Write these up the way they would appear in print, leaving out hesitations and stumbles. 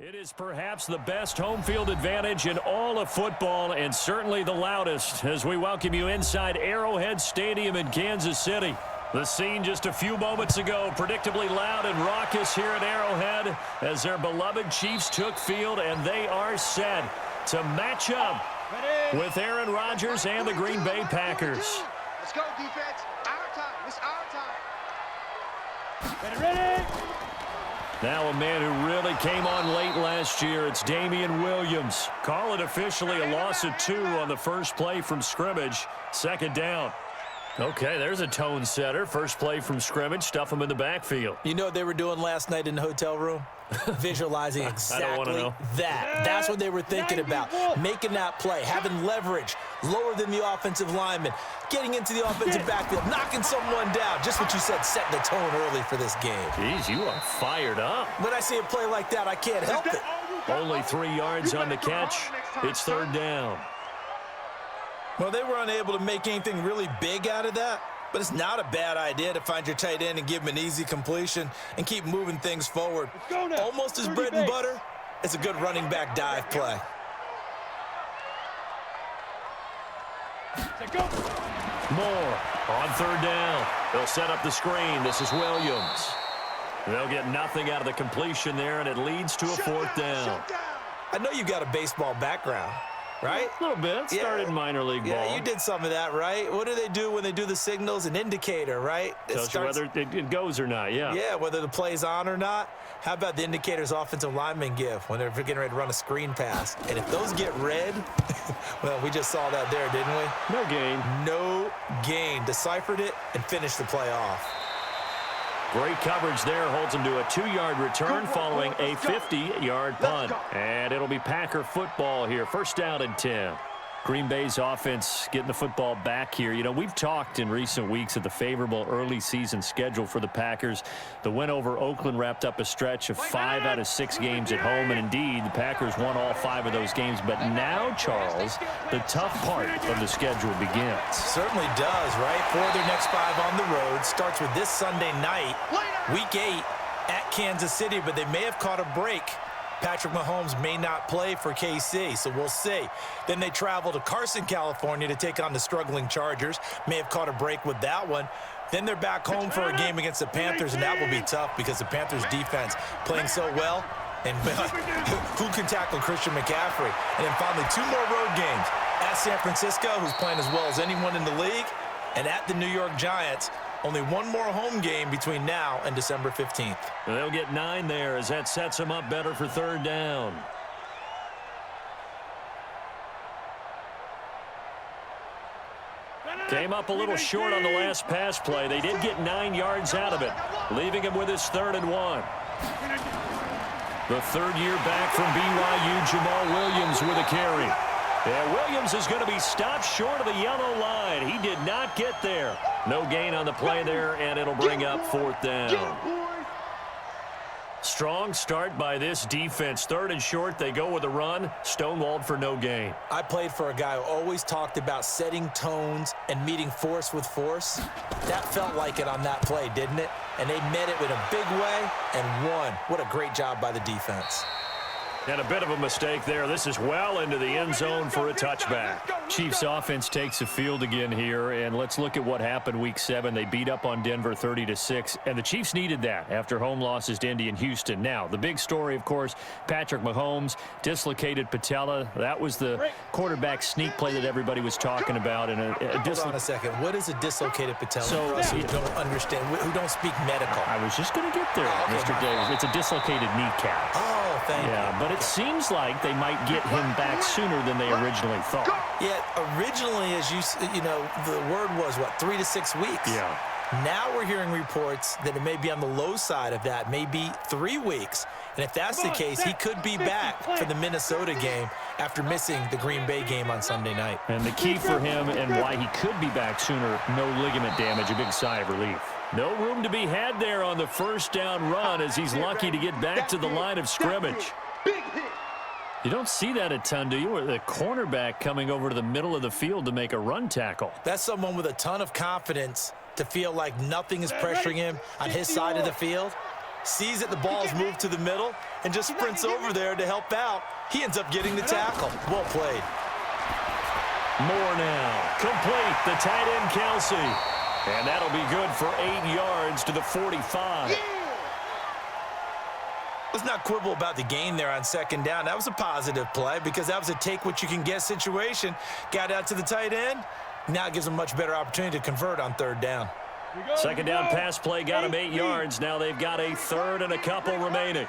It is perhaps the best home field advantage in all of football and certainly the loudest as we welcome you inside Arrowhead Stadium in Kansas City. The scene just a few moments ago, predictably loud and raucous here at Arrowhead as their beloved Chiefs took field, and they are set to match up with Aaron Rodgers and the Green Bay Packers. Let's go, defense. Our time. It's our time. Ready? Now a man who really came on late last year, it's Damian Williams. Call it officially a loss of 2 on the first play from scrimmage. Second down. Okay, there's a tone setter. First play from scrimmage, stuff him in the backfield. You know what they were doing last night in the hotel room? Visualizing exactly that. That's what they were thinking about. Making that play, having leverage, lower than the offensive lineman, getting into the offensive backfield, knocking someone down. Just what you said, setting the tone early for this game. Jeez, you are fired up. When I see a play like that, I can't help it. Only 3 yards on the catch. It's third down. Well, they were unable to make anything really big out of that, but it's not a bad idea to find your tight end and give him an easy completion and keep moving things forward. Almost as bread and butter. It's a good running back dive play. Moore on third down. They'll set up the screen. This is Williams. They'll get nothing out of the completion there, and it leads to a fourth down. I know you've got a baseball background, right? A little bit. Started minor league ball. Yeah, you did some of that, right? What do they do when they do the signals? An indicator, right? Tells you whether it goes or not, yeah. Yeah, whether the play's on or not. How about the indicators offensive linemen give when they're getting ready to run a screen pass? And if those get red, well, we just saw that there, didn't we? No gain. No gain. Deciphered it and finished the play off. Great coverage there. Holds him to a 2-yard return following a 50-yard punt. And it'll be Packer football here. First down and 10. Green Bay's offense getting the football back here. You know, we've talked in recent weeks of the favorable early season schedule for the Packers. The win over Oakland wrapped up a stretch of 5 out of 6 games at home. And indeed, the Packers won all 5 of those games. But now, Charles, the tough part of the schedule begins. Certainly does, right? 4 of their next 5 on the road. Starts with this Sunday night, Week 8 at Kansas City. But they may have caught a break. Patrick Mahomes may not play for KC, so we'll see. Then they travel to Carson, California to take on the struggling Chargers. May have caught a break with that one. Then they're back home for a game against the Panthers, and that will be tough because the Panthers' defense playing so well. And who can tackle Christian McCaffrey? And then finally 2 more road games. At San Francisco, who's playing as well as anyone in the league, and at the New York Giants. Only 1 more home game between now and December 15th. They'll get 9 there as that sets them up better for third down. Came up a little short on the last pass play. They did get 9 yards out of it, leaving him with his 3rd and 1. The 3rd year back from BYU, Jamal Williams with a carry. And Williams is going to be stopped short of the yellow line. He did not get there. No gain on the play there, and it'll bring up 4th down. Strong start by this defense. 3rd and short, they go with a run. Stonewalled for no gain. I played for a guy who always talked about setting tones and meeting force with force. That felt like it on that play, didn't it? And they met it in a big way and won. What a great job by the defense. And a bit of a mistake there. This is well into the end zone for a touchback. Chiefs offense takes the field again here, and let's look at what happened week 7. They beat up on Denver 30-6, and the Chiefs needed that after home losses to Indy and Houston. Now, the big story, of course, Patrick Mahomes, dislocated patella. That was the quarterback sneak play that everybody was talking about. And Hold on a second. What is a dislocated patella? So, for us who don't understand, who don't speak medical. I was just going to get there, Mr. Davis. It's a dislocated kneecap. Oh, thank you. Yeah, but it seems like they might get him back sooner than they originally thought. Yeah, originally, as you know, the word was, what, 3 to 6 weeks? Yeah. Now we're hearing reports that it may be on the low side of that, maybe 3 weeks. And if that's the case, he could be back for the Minnesota game after missing the Green Bay game on Sunday night. And the key for him and why he could be back sooner, no ligament damage, a big sigh of relief. No room to be had there on the first down run as he's lucky to get back to the line of scrimmage. You don't see that a ton, do you? Or the cornerback coming over to the middle of the field to make a run tackle. That's someone with a ton of confidence to feel like nothing is pressuring him on his side of the field. sees that the ball's moved to the middle, and just sprints over there to help out. He ends up getting the tackle. Well played. More now. Complete. The tight end, Kelsey. And that'll be good for 8 yards to the 45. Let's not quibble about the gain there on second down. That was a positive play because that was a take-what-you-can-get situation. Got out to the tight end. Now it gives them a much better opportunity to convert on third down. Second down pass play got him 8 yards. Now they've got a third and a couple remaining.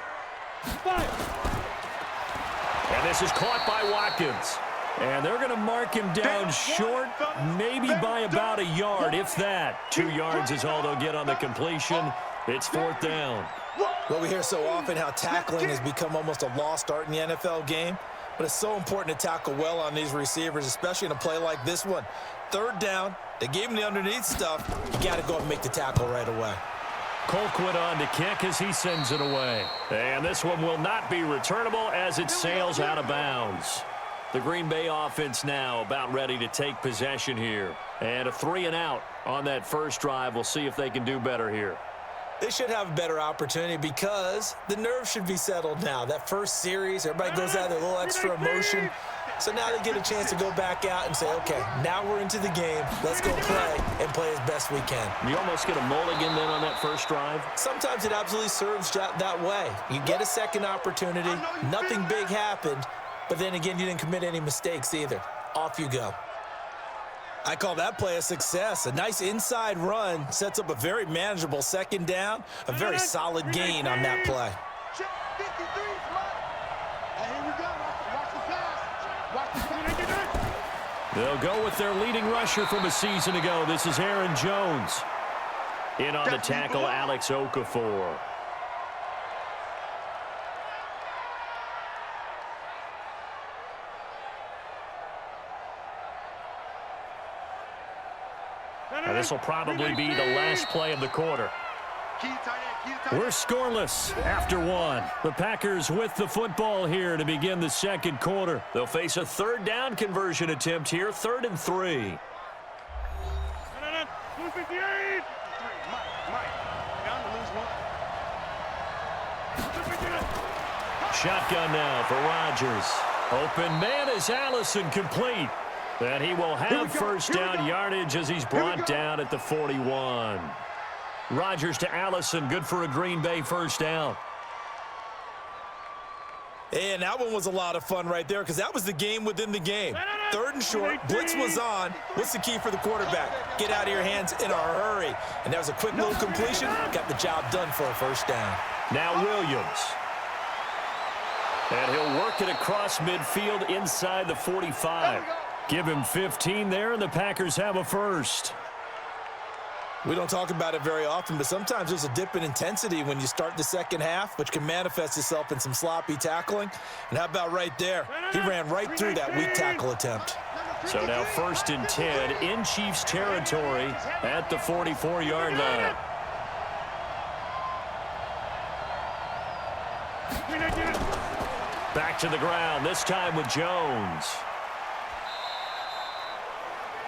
And this is caught by Watkins. And they're going to mark him down short, maybe by about a yard, if that. 2 yards is all they'll get on the completion. It's fourth down. Well, we hear so often how tackling has become almost a lost art in the NFL game, but it's so important to tackle well on these receivers, especially in a play like this one. Third down, they gave him the underneath stuff. You got to go and make the tackle right away. Colquitt on to kick as he sends it away. And this one will not be returnable as it sails out of bounds. The Green Bay offense now about ready to take possession here. And a 3 and out on that first drive. We'll see if they can do better here. They should have a better opportunity because the nerves should be settled now. That first series, everybody goes out with a little extra emotion. So now they get a chance to go back out and say, okay, now we're into the game. Let's go play and play as best we can. You almost get a mulligan then on that first drive? Sometimes it absolutely serves that way. You get a second opportunity. Nothing big happened. But then again, you didn't commit any mistakes either. Off you go. I call that play a success. A nice inside run sets up a very manageable second down. A very solid gain on that play. They'll go with their leading rusher from a season ago. This is Aaron Jones. In on the tackle, Alex Okafor. And this will probably be the last play of the quarter. We're scoreless after one. The Packers with the football here to begin the second quarter. They'll face a third down conversion attempt here, 3rd and 3. Shotgun now for Rodgers. Open man is Allison, complete. And he will have first down yardage as he's brought down at the 41. Rodgers to Allison, good for a Green Bay first down. And that one was a lot of fun right there because that was the game within the game. 3rd and short, blitz was on. What's the key for the quarterback? Get out of your hands in a hurry. And that was a quick little completion. Got the job done for a first down. Now Williams. And he'll work it across midfield inside the 45. Give him 15 there, and the Packers have a first. We don't talk about it very often, but sometimes there's a dip in intensity when you start the second half, which can manifest itself in some sloppy tackling. And how about right there? He ran right through that weak tackle attempt. So now 1st and 10 in Chiefs territory at the 44-yard line. Back to the ground, this time with Jones.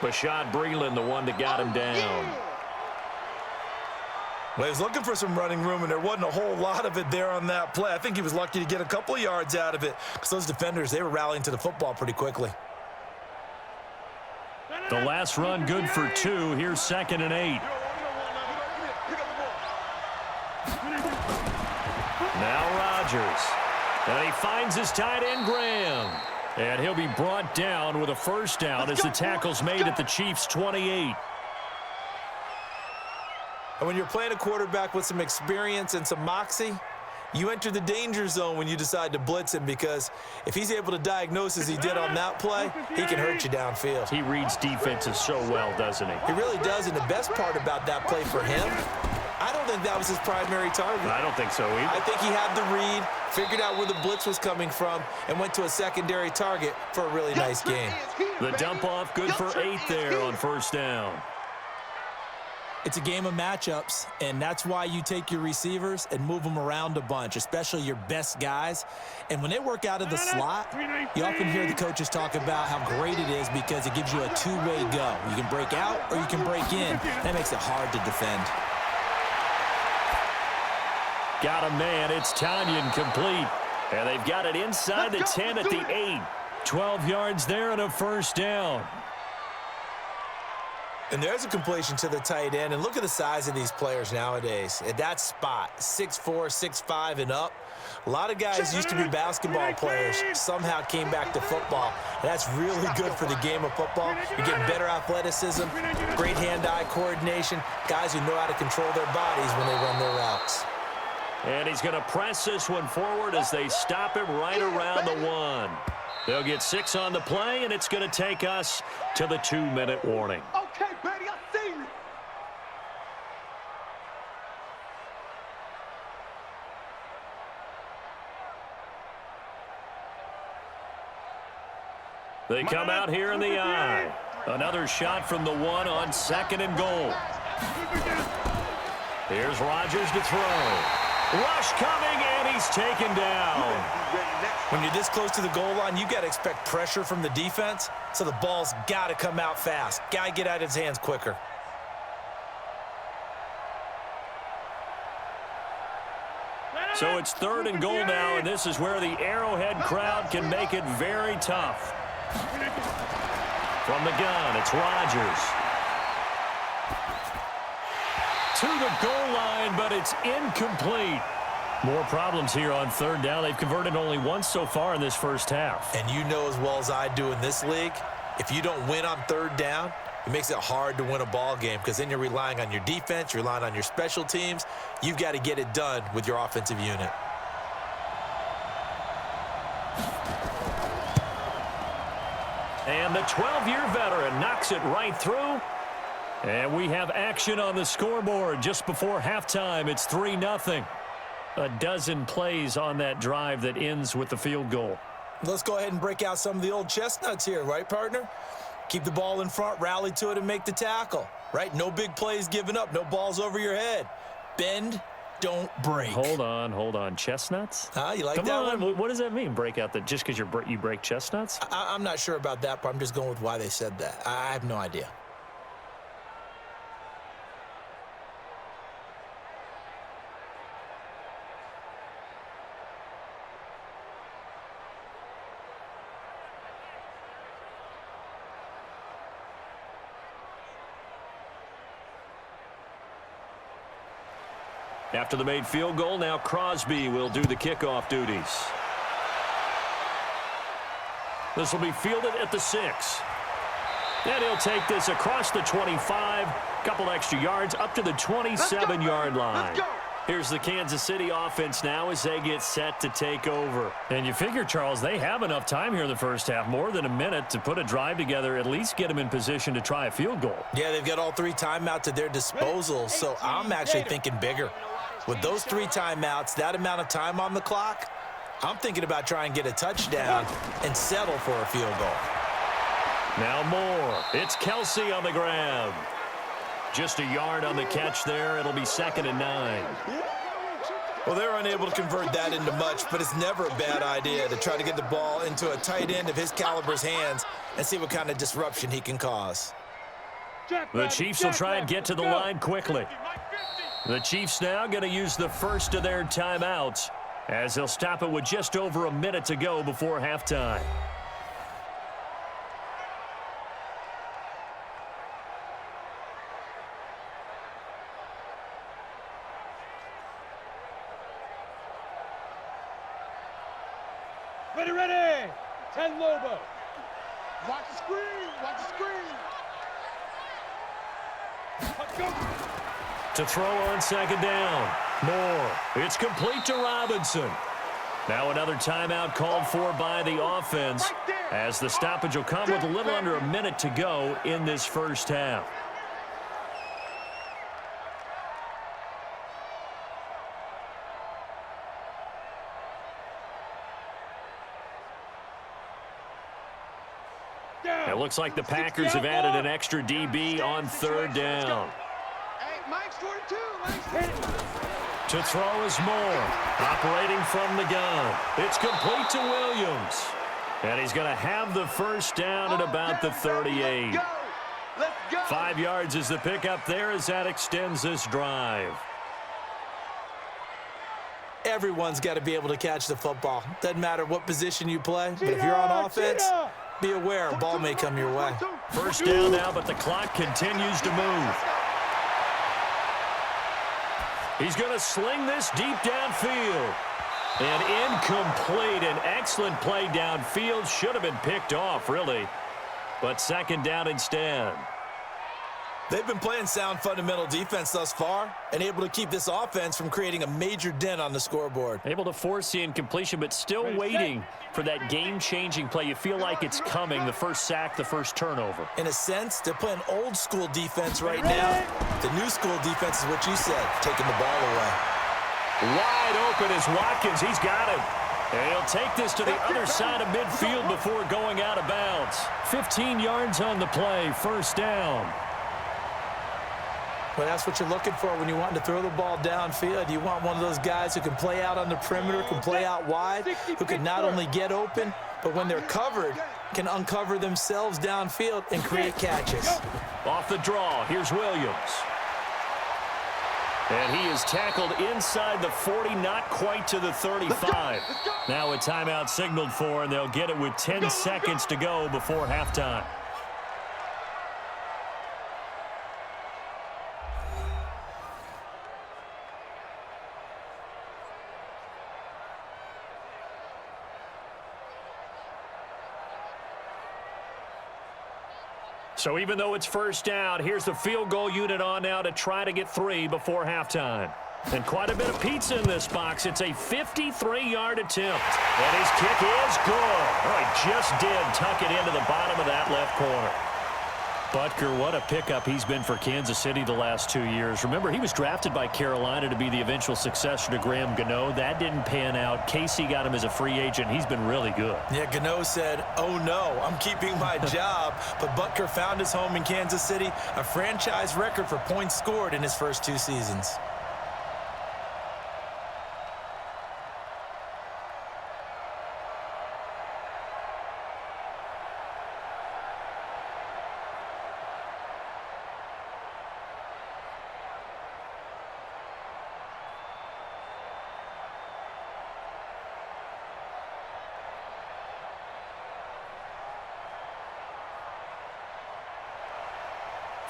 Bashaud Breeland, the one that got him down. Well, he was looking for some running room, and there wasn't a whole lot of it there on that play. I think he was lucky to get a couple of yards out of it because those defenders, they were rallying to the football pretty quickly. The last run good for 2. Here's 2nd and 8. Now Rodgers. And he finds his tight end, Graham. And he'll be brought down with a first down as the tackle's made at the Chiefs' 28. And when you're playing a quarterback with some experience and some moxie, you enter the danger zone when you decide to blitz him because if he's able to diagnose as he did on that play, he can hurt you downfield. He reads defenses so well, doesn't he? He really does, and the best part about that play for him, I don't think that was his primary target. I don't think so either. I think he had the read, figured out where the blitz was coming from, and went to a secondary target for a really nice game. The dump off good for 8 there on first down. It's a game of matchups, and that's why you take your receivers and move them around a bunch, especially your best guys. And when they work out of the slot, you often hear the coaches talk about how great it is because it gives you a two-way go. You can break out or you can break in. That makes it hard to defend. Got a man. It's Tanyan complete. And they've got it inside the 10 at the 8. 12 yards there and a first down. And there's a completion to the tight end. And look at the size of these players nowadays. At that spot, 6'4", 6'5", and up. A lot of guys used to be basketball players, somehow came back to football. And that's really good for the game of football. You're getting better athleticism, great hand-eye coordination, guys who know how to control their bodies when they run their routes. And he's going to press this one forward as they stop him right around the 1. They'll get 6 on the play, and it's going to take us to the 2-minute warning. Okay, buddy, I see you. They come out here in the eye. Another shot from the 1 on 2nd and goal. Here's Rodgers to throw. Rush coming, and he's taken down. When you're this close to the goal line, you've got to expect pressure from the defense, so the ball's got to come out fast. Got to get out of his hands quicker. So it's 3rd and goal now, and this is where the Arrowhead crowd can make it very tough. From the gun, it's Rodgers. To the goal line, but it's incomplete. More problems here on 3rd down. They've converted only once so far in this first half. And you know as well as I do in this league, if you don't win on 3rd down, it makes it hard to win a ball game because then you're relying on your defense, you're relying on your special teams. You've got to get it done with your offensive unit. And the 12-year veteran knocks it right through. And we have action on the scoreboard just before halftime. It's 3-0. A dozen plays on that drive that ends with the field goal. Let's go ahead and break out some of the old chestnuts here, right, partner? Keep the ball in front, rally to it, and make the tackle, right? No big plays given up, no balls over your head. Bend, don't break. Hold on. Chestnuts? You like Come that on. one? What does that mean, break out? Just because you break chestnuts? I'm not sure about that, but I'm just going with why they said that. I have no idea. After the made field goal, now Crosby will do the kickoff duties. This will be fielded at the 6. And he'll take this across the 25, couple extra yards, up to the 27-yard line. Here's the Kansas City offense now as they get set to take over. And you figure, Charles, they have enough time here in the first half, more than a minute, to put a drive together, at least get them in position to try a field goal. Yeah, they've got all 3 timeouts at their disposal, so I'm actually thinking bigger. With those 3 timeouts, that amount of time on the clock, I'm thinking about trying to get a touchdown and settle for a field goal. Now Moore. It's Kelsey on the grab. Just a yard on the catch there. It'll be 2nd and 9. Well, they're unable to convert that into much, but it's never a bad idea to try to get the ball into a tight end of his caliber's hands and see what kind of disruption he can cause. The Chiefs will try and get to the line quickly. The Chiefs now going to use the first of their timeouts as they'll stop it with just over a minute to go before halftime. Ready. 10 Lobo. Watch the screen. Let's go. To throw on 2nd down. Moore. It's complete to Robinson. Now another timeout called for by the offense as the stoppage will come with a little under a minute to go in this first half. It looks like the Packers have added an extra DB on 3rd down. To throw is Moore, operating from the gun. It's complete to Williams. And he's going to have the first down at about the 38. 5 yards is the pickup there as that extends this drive. Everyone's got to be able to catch the football. Doesn't matter what position you play, but if you're on offense, be aware a ball may come your way. First down now, but the clock continues to move. He's going to sling this deep downfield. And incomplete. An excellent play downfield. Should have been picked off, really. But second down instead. They've been playing sound fundamental defense thus far and able to keep this offense from creating a major dent on the scoreboard. Able to force the incompletion, but still waiting for that game-changing play. You feel like it's coming, the first sack, the first turnover. In a sense, they're playing old-school defense right now. The new-school defense is what you said, taking the ball away. Wide open is Watkins. He's got him. And he'll take this to the other side of midfield before going out of bounds. 15 yards on the play, first down. Well, that's what you're looking for when you want to throw the ball downfield. You want one of those guys who can play out on the perimeter, can play out wide, who can not only get open, but when they're covered, can uncover themselves downfield and create catches. Off the draw, here's Williams. And he is tackled inside the 40, not quite to the 35. Now a timeout signaled for, and they'll get it with 10 seconds to go before halftime. So even though it's first down, here's the field goal unit on now to try to get 3 before halftime. And quite a bit of pizza in this box. It's a 53-yard attempt. And his kick is good. Oh, he just did tuck it into the bottom of that left corner. Butker, what a pickup he's been for Kansas City the last 2 years. Remember, he was drafted by Carolina to be the eventual successor to Graham Gano. That didn't pan out. Casey got him as a free agent. He's been really good. Yeah, Gano said, oh no, I'm keeping my job. But Butker found his home in Kansas City, a franchise record for points scored in his first 2 seasons.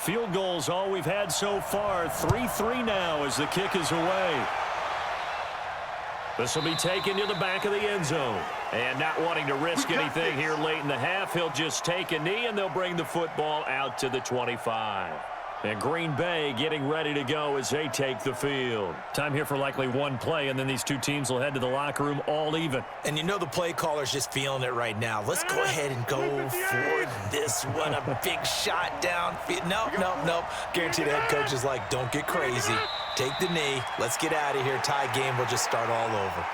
Field goals all we've had so far. 3-3 now as the kick is away. This will be taken to the back of the end zone. And not wanting to risk anything here late in the half, he'll just take a knee, and they'll bring the football out to the 25. And Green Bay getting ready to go as they take the field. Time here for likely one play, and then these two teams will head to the locker room all even. And you know the play caller's just feeling it right now. Let's go ahead and go for this one. A big shot downfield. Nope. Guaranteed the head coach is like, don't get crazy. Take the knee. Let's get out of here. Tie game. We'll just start all over.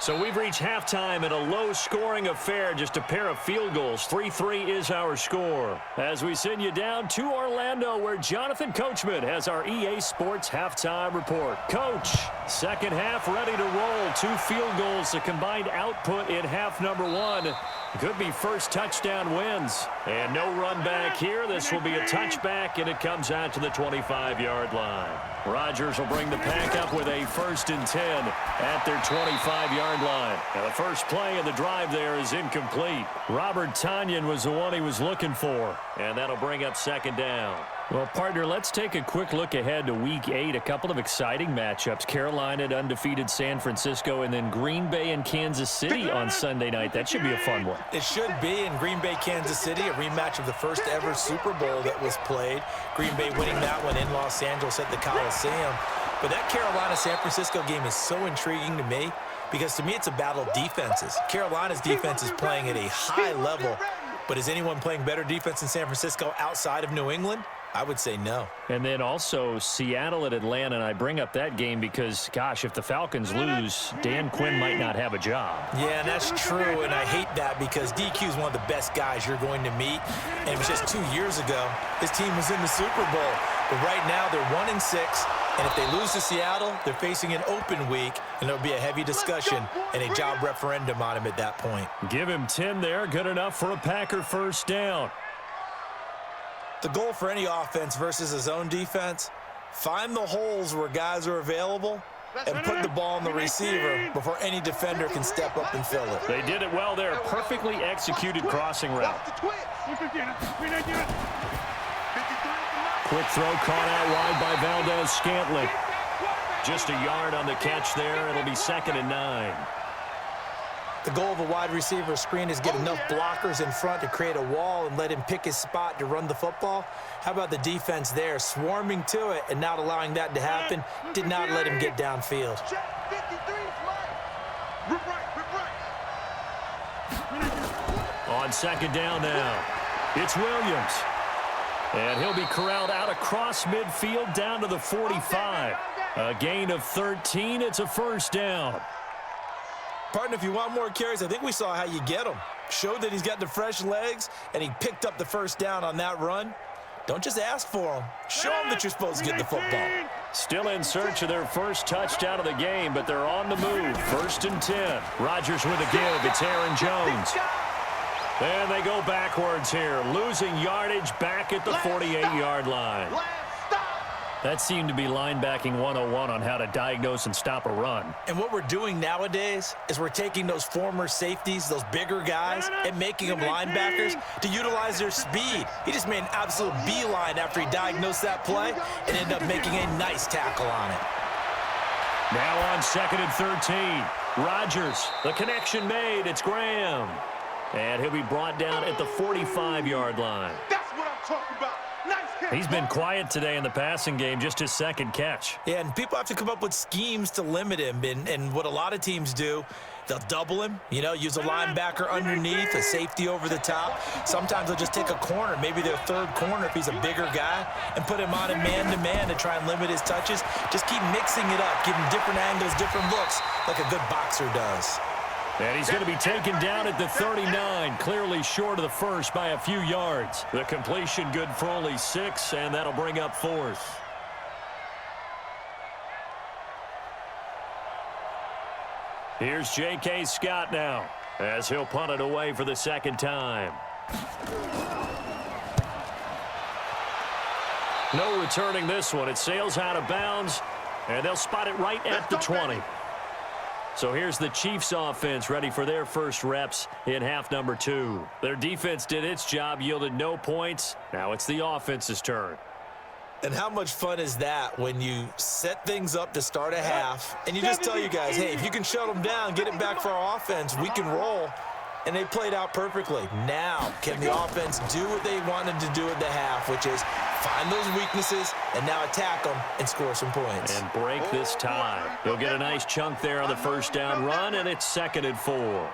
So we've reached halftime in a low-scoring affair, just a pair of field goals. 3-3 is our score. As we send you down to Orlando, where Jonathan Coachman has our EA Sports halftime report. Coach, second half ready to roll. 2 field goals, the combined output in half number 1. Could be first touchdown wins. And no run back here. This will be a touchback, and it comes out to the 25-yard line. Rodgers will bring the pack up with a 1st and 10 at their 25-yard line. Now, the first play of the drive there is incomplete. Robert Tonyan was the one he was looking for, and that'll bring up second down. Well, partner, let's take a quick look ahead to Week 8. A couple of exciting matchups. Carolina at undefeated San Francisco, and then Green Bay and Kansas City on Sunday night. That should be a fun one. It should be. In Green Bay, Kansas City, a rematch of the first ever Super Bowl that was played. Green Bay winning that one in Los Angeles at the Coliseum. But that Carolina-San Francisco game is so intriguing to me because, to me, it's a battle of defenses. Carolina's defense is playing at a high level, but is anyone playing better defense in San Francisco outside of New England? I would say no. And then also Seattle at Atlanta, and I bring up that game because, gosh, if the Falcons lose, Dan Quinn might not have a job. Yeah, that's true, and I hate that because DQ is one of the best guys you're going to meet. And it was just 2 years ago, his team was in the Super Bowl. But right now, they're 1-6, and if they lose to Seattle, they're facing an open week, and there'll be a heavy discussion and a job referendum on him at that point. Give him 10 there, good enough for a Packer first down. The goal for any offense versus a zone defense, find the holes where guys are available and put the ball on the receiver before any defender can step up and fill it. They did it well there. Perfectly executed crossing route. Quick throw caught out wide by Valdez-Scantling. Just a yard on the catch there. It'll be 2nd and 9. The goal of a wide receiver screen is get enough blockers in front to create a wall and let him pick his spot to run the football. How about the defense there, swarming to it and not allowing that to happen? Did not let him get downfield. On 2nd down now, it's Williams. And he'll be corralled out across midfield down to the 45. A gain of 13. It's a 1st down. Partner, if you want more carries, I think we saw how you get them. Showed that he's got the fresh legs, and he picked up the 1st down on that run. Don't just ask for them. Show them that you're supposed to get the football. Still in search of their first touchdown of the game, but they're on the move. 1st and 10. Rodgers with a give. It's Aaron Jones. And they go backwards here, losing yardage back at the 48-yard line. That seemed to be linebacking 101 on how to diagnose and stop a run. And what we're doing nowadays is we're taking those former safeties, those bigger guys, and making them linebackers to utilize their speed. He just made an absolute beeline after he diagnosed that play and ended up making a nice tackle on it. Now on 2nd and 13. Rodgers, the connection made. It's Graham. And he'll be brought down at the 45-yard line. That's what I'm talking about. He's been quiet today in the passing game, just his 2nd catch. Yeah, and people have to come up with schemes to limit him. And what a lot of teams do, they'll double him, use a linebacker underneath, a safety over the top. Sometimes they'll just take a corner, maybe their 3rd corner if he's a bigger guy, and put him on a man-to-man to try and limit his touches. Just keep mixing it up, give him different angles, different looks, like a good boxer does. And he's going to be taken down at the 39, clearly short of the 1st by a few yards. The completion good for only 6, and that'll bring up 4th. Here's J.K. Scott now, as he'll punt it away for the 2nd time. No returning this one. It sails out of bounds, and they'll spot it right at the 20. So here's the Chiefs offense ready for their first reps in half number 2. Their defense did its job, yielded no points. Now it's the offense's turn. And how much fun is that when you set things up to start a half and you just tell you guys, hey, if you can shut them down, get it back for our offense, we can roll. And they played out perfectly. Now, can the offense do what they wanted to do at the half, which is find those weaknesses and now attack them and score some points. And break this tie. He'll get a nice chunk there on the 1st down run, and it's 2nd and 4.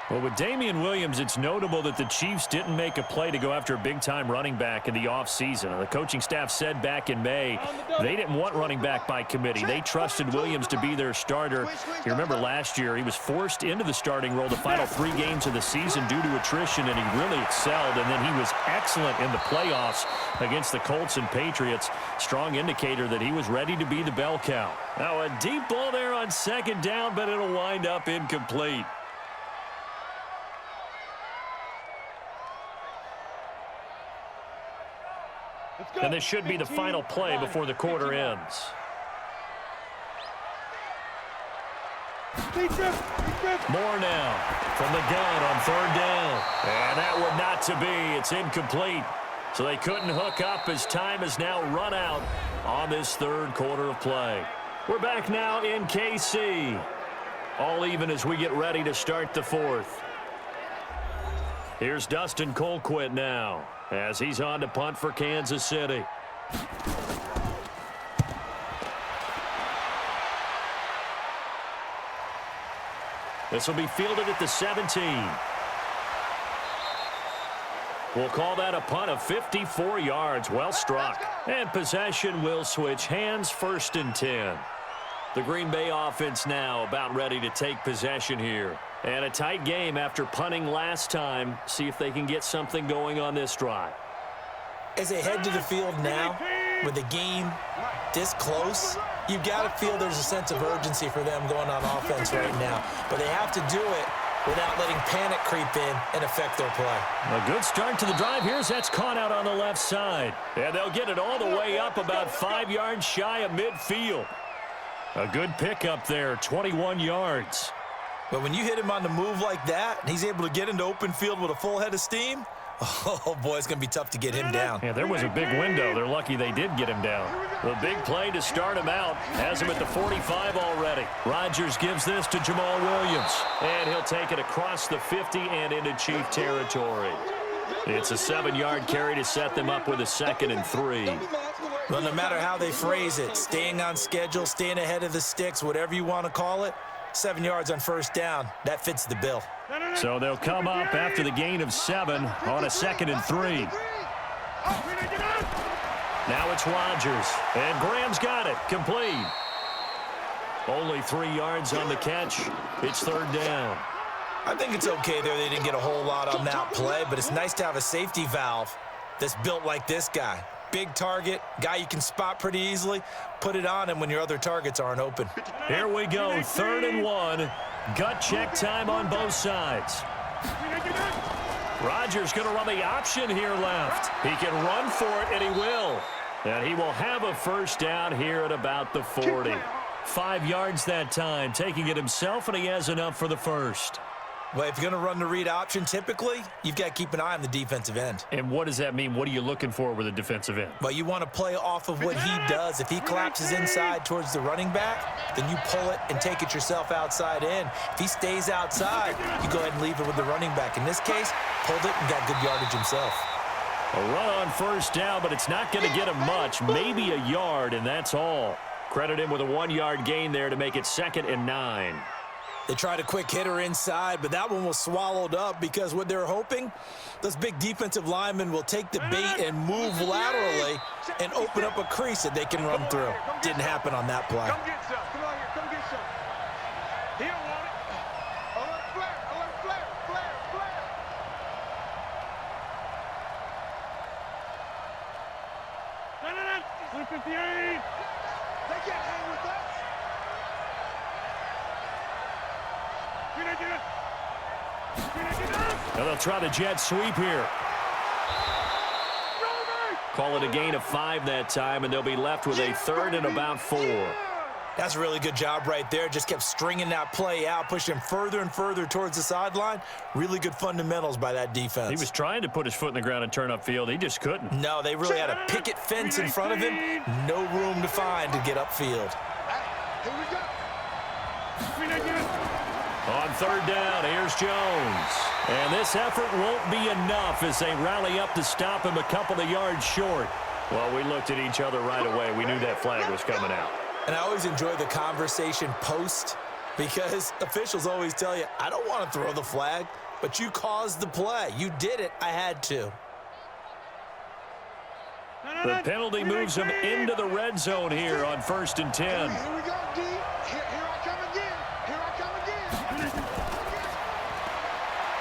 Well, with Damian Williams, it's notable that the Chiefs didn't make a play to go after a big-time running back in the offseason. The coaching staff said back in May they didn't want running back by committee. They trusted Williams to be their starter. You remember last year he was forced into the starting role the final 3 games of the season due to attrition, and he really excelled. And then he was excellent in the playoffs against the Colts and Patriots. Strong indicator that he was ready to be the bell cow. Now a deep ball there on 2nd down, but it'll wind up incomplete. And this should be the final play before the quarter ends. More now from the gun on 3rd down. And that one not to be. It's incomplete. So they couldn't hook up as time has now run out on this 3rd quarter of play. We're back now in KC. All even as we get ready to start the 4th. Here's Dustin Colquitt now, as he's on to punt for Kansas City. This will be fielded at the 17. We'll call that a punt of 54 yards. Well struck. And possession will switch hands. 1st and 10. The Green Bay offense now about ready to take possession here. And a tight game after punting last time. See if they can get something going on this drive. As they head to the field now, with the game this close, you've got to feel there's a sense of urgency for them going on offense right now. But they have to do it without letting panic creep in and affect their play. A good start to the drive. Here's that's caught out on the left side. And they'll get it all the way up about 5 yards shy of midfield. A good pickup there, 21 yards. But when you hit him on the move like that, and he's able to get into open field with a full head of steam, oh, boy, it's going to be tough to get him down. Yeah, there was a big window. They're lucky they did get him down. The big play to start him out has him at the 45 already. Rodgers gives this to Jamal Williams, and he'll take it across the 50 and into Chief territory. It's a 7-yard carry to set them up with a 2nd and 3. Well, no matter how they phrase it, staying on schedule, staying ahead of the sticks, whatever you want to call it, 7 yards on first down, that fits the bill. So they'll come up after the gain of 7 on a 2nd and 3. Now it's Rodgers, and Graham's got it, complete. Only 3 yards on the catch. It's 3rd down. I think it's okay there. They didn't get a whole lot on that play, but it's nice to have a safety valve that's built like this guy. Big target, guy you can spot pretty easily. Put it on him when your other targets aren't open. Here we go, 3rd and 1. Gut check time on both sides. Rodgers going to run the option here left. He can run for it, and he will. And he will have a first down here at about the 40. 5 yards that time, taking it himself, and he has enough for the first. Well, if you're going to run the read option, typically, you've got to keep an eye on the defensive end. And what does that mean? What are you looking for with a defensive end? Well, you want to play off of what he does. If he collapses inside towards the running back, then you pull it and take it yourself outside in. If he stays outside, you go ahead and leave it with the running back. In this case, pulled it and got good yardage himself. A run on first down, but it's not going to get him much. Maybe a yard, and that's all. Credit him with a 1-yard gain there to make it 2nd and 9. They tried a quick hitter inside, but that one was swallowed up because what they're hoping, those big defensive linemen will take the bait and move laterally and open up a crease that they can run through. Didn't happen on that play. Come get some. Come on here. Come get some. He don't want it. Alert flare. Alert flare. Flare. Flare. No. 158. They can't hang with us. Now they'll try the jet sweep here. Call it a gain of 5 that time, and they'll be left with a 3rd and about 4. That's a really good job right there. Just kept stringing that play out, pushing him further and further towards the sideline. Really good fundamentals by that defense. He was trying to put his foot in the ground and turn upfield. He just couldn't. No, they really had a picket fence in front of him. No room to find to get upfield. Here we go. On 3rd down, here's Jones. And this effort won't be enough as they rally up to stop him a couple of yards short. Well, we looked at each other right away. We knew that flag was coming out. And I always enjoy the conversation post because officials always tell you, I don't want to throw the flag, but you caused the play. You did it. I had to. The penalty moves him into the red zone here on 1st and 10. Here we go, D. Here I come again. Here I come again.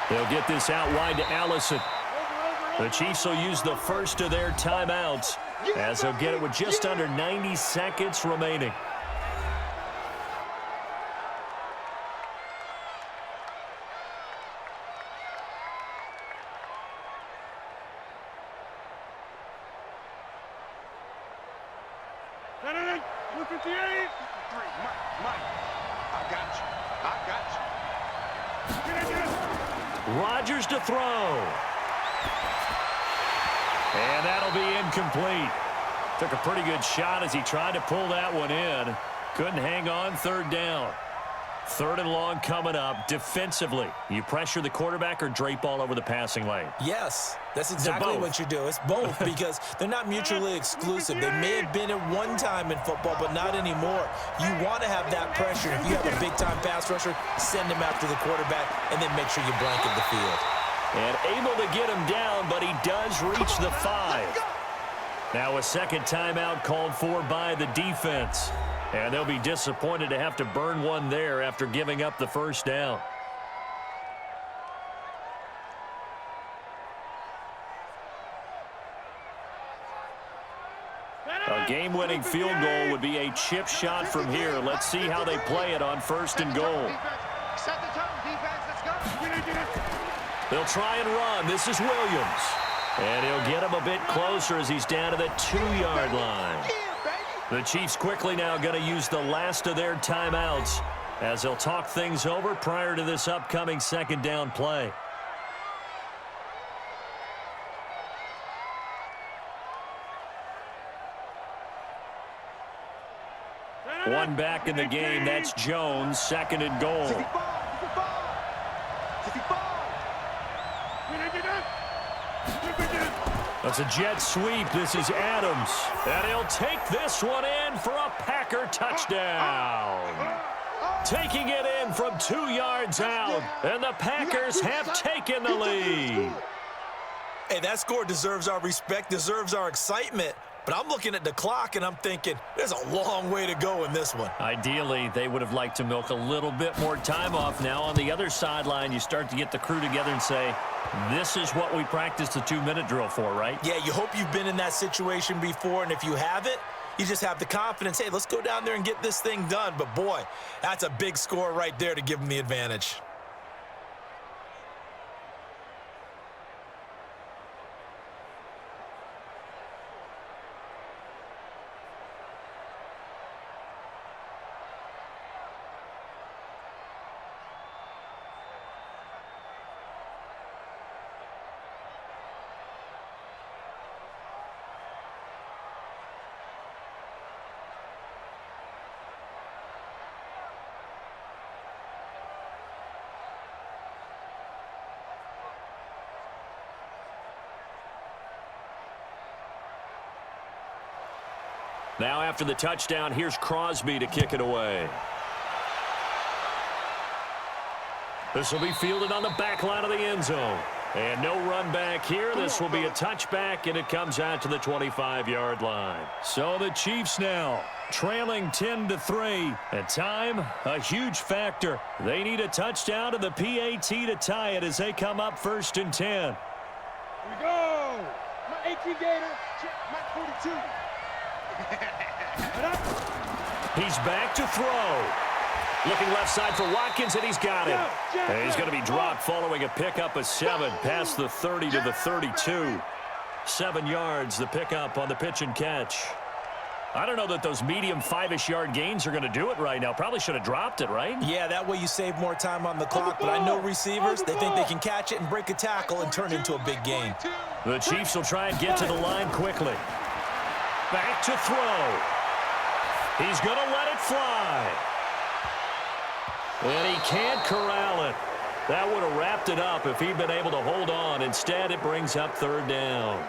They'll get this out wide to Allison. The Chiefs will use the first of their timeouts as they'll get it with just under 90 seconds remaining. Rodgers to throw. And that'll be incomplete. Took a pretty good shot as he tried to pull that one in. Couldn't hang on. 3rd down. 3rd and long coming up. Defensively, you pressure the quarterback or drape all over the passing lane? Yes, that's exactly what you do. It's both because they're not mutually exclusive. They may have been at one time in football, but not anymore. You want to have that pressure. If you have a big-time pass rusher, send him after the quarterback and then make sure you blanket the field. And able to get him down, but he does reach the 5. Now a 2nd timeout called for by the defense. And they'll be disappointed to have to burn one there after giving up the first down. A game-winning field goal would be a chip shot from here. Let's see how they play it on 1st and goal. Set the tone, defense. Let's go. They'll try and run. This is Williams. And he'll get him a bit closer as he's down to the 2-yard line. The Chiefs quickly now going to use the last of their timeouts as they'll talk things over prior to this upcoming second down play. One back in the game. That's Jones, second and goal. That's a jet sweep. This is Adams. And he'll take this one in for a Packer touchdown. Taking it in from 2 yards out. And the Packers have taken the lead. Hey, that score deserves our respect, deserves our excitement. But I'm looking at the clock, and I'm thinking there's a long way to go in this one. Ideally, they would have liked to milk a little bit more time off. Now, on the other sideline, you start to get the crew together and say, this is what we practiced the 2-minute drill for, right? Yeah, you hope you've been in that situation before, and if you haven't, you just have the confidence, hey, let's go down there and get this thing done. But, boy, that's a big score right there to give them the advantage. Now after the touchdown, here's Crosby to kick it away. This will be fielded on the back line of the end zone. And no run back here. This will be a touchback, and it comes out to the 25-yard line. So the Chiefs now trailing 10-3. At time, a huge factor. They need a touchdown to the PAT to tie it as they come up 1st and 10. Here we go. My 18 Gator, check my 42. He's back to throw. Looking left side for Watkins, and he's got it. And he's going to be dropped following a pickup of 7 past the 30 to the 32. 7 yards, the pickup on the pitch and catch. I don't know that those medium 5-ish yard gains are going to do it right now. Probably should have dropped it, right? Yeah, that way you save more time on the clock, but I know receivers, they think they can catch it and break a tackle and turn it into a big gain. The Chiefs will try and get to the line quickly. Back to throw. He's going to let it fly. And he can't corral it. That would have wrapped it up if he'd been able to hold on. Instead, it brings up 3rd down.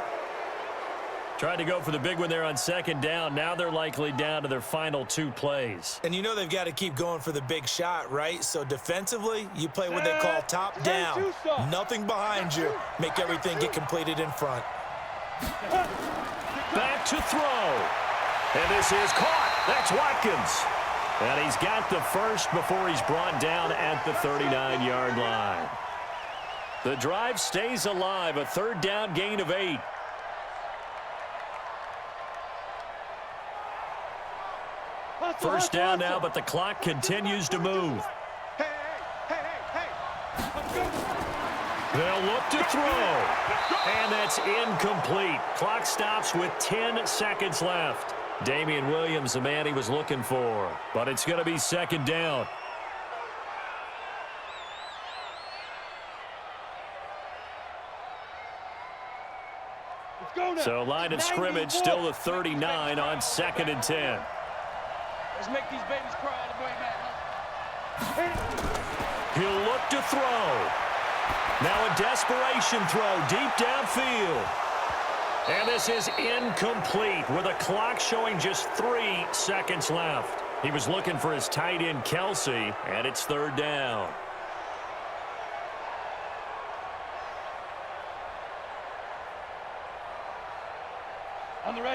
Tried to go for the big one there on 2nd down. Now they're likely down to their final 2 plays. And you know they've got to keep going for the big shot, right? So defensively, you play what they call top down. Nothing behind you. Make everything get completed in front. Back to throw. And this is caught. That's Watkins. And he's got the first before he's brought down at the 39-yard line. The drive stays alive. A 3rd down gain of 8. First down now, but the clock continues to move. They'll look to throw. And that's incomplete. Clock stops with 10 seconds left. Damian Williams, the man he was looking for. But it's going to be 2nd down. So line of scrimmage still the 39 on 2nd and 10. Let's make these babies cry all the way back. He'll look to throw. Now a desperation throw deep downfield. And this is incomplete with a clock showing just 3 seconds left. He was looking for his tight end, Kelsey, and it's 3rd down.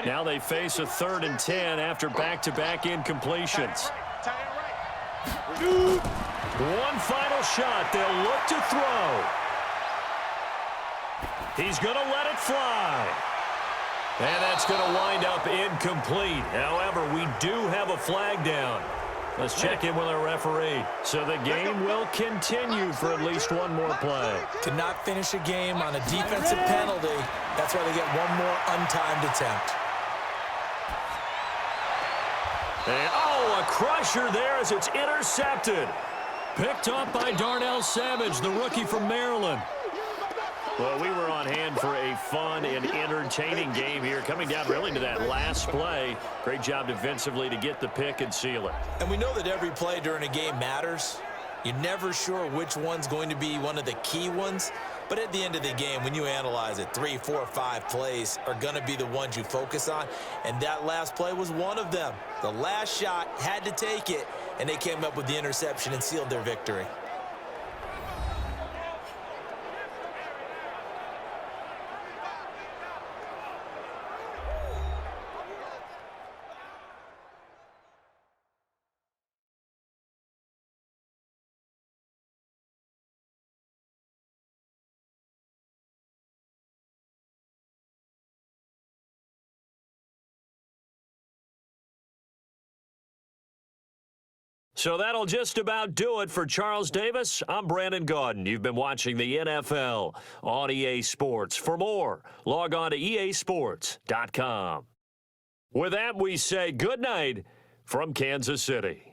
Now they face a 3rd and 10 after back-to-back incompletions. One final shot. They'll look to throw. He's going to let it fly. And that's going to wind up incomplete. However, we do have a flag down. Let's check in with our referee. So the game will continue for at least one more play. To not finish a game on a defensive penalty, that's why they get one more untimed attempt. And, oh, a crusher there as it's intercepted. Picked up by Darnell Savage, the rookie from Maryland. Well, we were on hand for a fun and entertaining game here, coming down really to that last play. Great job defensively to get the pick and seal it. And we know that every play during a game matters. You're never sure which one's going to be one of the key ones. But at the end of the game, when you analyze it, 3, 4, 5 plays are going to be the ones you focus on. And that last play was one of them. The last shot had to take it, and they came up with the interception and sealed their victory. So that'll just about do it for Charles Davis. I'm Brandon Gaudin. You've been watching the NFL on EA Sports. For more, log on to easports.com. With that, we say good night from Kansas City.